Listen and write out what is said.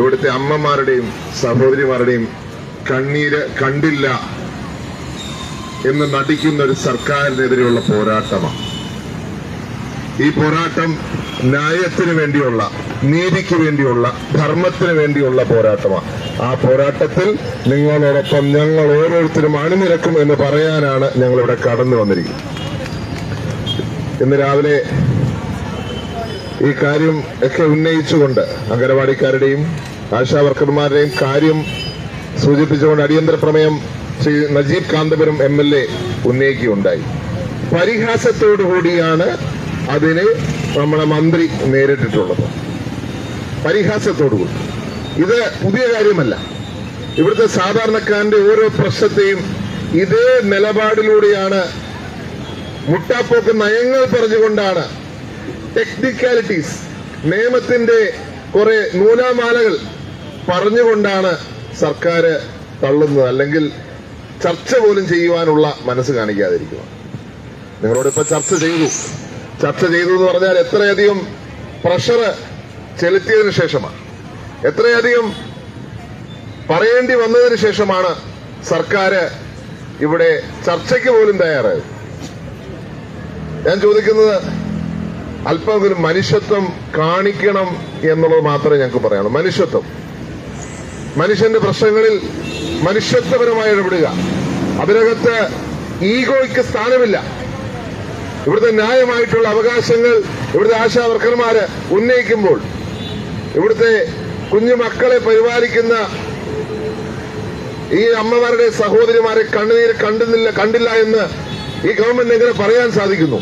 ഇവിടുത്തെ അമ്മമാരുടെയും സഹോദരിമാരുടെയും കണ്ണീര് കണ്ടില്ല എന്ന് നടിക്കുന്ന ഒരു സർക്കാരിനെതിരെയുള്ള പോരാട്ടമാണ്. ഈ പോരാട്ടം ന്യായത്തിന് വേണ്ടിയുള്ള, നീതിക്ക് വേണ്ടിയുള്ള, ധർമ്മത്തിന് വേണ്ടിയുള്ള പോരാട്ടമാണ്. ആ പോരാട്ടത്തിൽ നിങ്ങളോടൊപ്പം ഞങ്ങൾ ഓരോരുത്തരും അണിനിരക്കും എന്ന് പറയാനാണ് ഞങ്ങളിവിടെ കടന്നു വന്നിരിക്കുന്നത്. ഇന്ന് രാവിലെ ഈ കാര്യം ഒക്കെ ഉന്നയിച്ചുകൊണ്ട് അംഗനവാടിക്കാരുടെയും ആശാവർക്കർമാരുടെയും കാര്യം സൂചിപ്പിച്ചുകൊണ്ട് അടിയന്തര പ്രമേയം ശ്രീ നജീബ് കാന്തപുരം MLA ഉന്നയിക്കുകയുണ്ടായി. പരിഹാസത്തോടുകൂടിയാണ് അതിനെ നമ്മുടെ മന്ത്രി നേരിട്ടിട്ടുള്ളത്. പരിഹാസത്തോടുകൂടി. ഇത് പുതിയ കാര്യമല്ല. ഇവിടുത്തെ സാധാരണക്കാരന്റെ ഓരോ പ്രശ്നത്തെയും ഇതേ നിലപാടിലൂടെയാണ്, മുട്ടാപ്പോക്ക് നയങ്ങൾ പറഞ്ഞുകൊണ്ടാണ്, ടെക്നിക്കാലിറ്റീസ്, നിയമത്തിന്റെ കുറെ നൂലാമാലകൾ പറഞ്ഞുകൊണ്ടാണ് സർക്കാർ തള്ളുന്നത്. അല്ലെങ്കിൽ ചർച്ച പോലും ചെയ്യുവാനുള്ള മനസ്സ് കാണിക്കാതിരിക്കുക. നിങ്ങളോടിപ്പോ ചർച്ച ചെയ്തു എന്ന് പറഞ്ഞാൽ എത്രയധികം പ്രഷർ ചെലുത്തിയതിനു ശേഷമാണ്, എത്രയധികം പറയേണ്ടി വന്നതിന് ശേഷമാണ് സർക്കാർ ഇവിടെ ചർച്ചയ്ക്ക് പോലും തയ്യാറായത്. ഞാൻ ചോദിക്കുന്നത്, അല്പമെങ്കിലും മനുഷ്യത്വം കാണിക്കണം എന്നുള്ളത് മാത്രമേ ഞങ്ങൾക്ക് പറയാനുള്ളൂ. മനുഷ്യത്വം, മനുഷ്യന്റെ പ്രശ്നങ്ങളിൽ മനുഷ്യത്വപരമായി ഇടപെടുക. അതിനകത്ത് ഈഗോയ്ക്ക് സ്ഥാനമില്ല. ഇവിടുത്തെ ന്യായമായിട്ടുള്ള അവകാശങ്ങൾ ഇവിടുത്തെ ആശാവർക്കർമാര് ഉന്നയിക്കുമ്പോൾ, ഇവിടുത്തെ കുഞ്ഞു മക്കളെ പരിപാലിക്കുന്ന ഈ അമ്മമാരുടെ സഹോദരിമാരെ കണ്ണുനീര് കണ്ടില്ല എന്ന് ഈ ഗവൺമെന്റ് എങ്ങനെ പറയാൻ സാധിക്കുന്നു?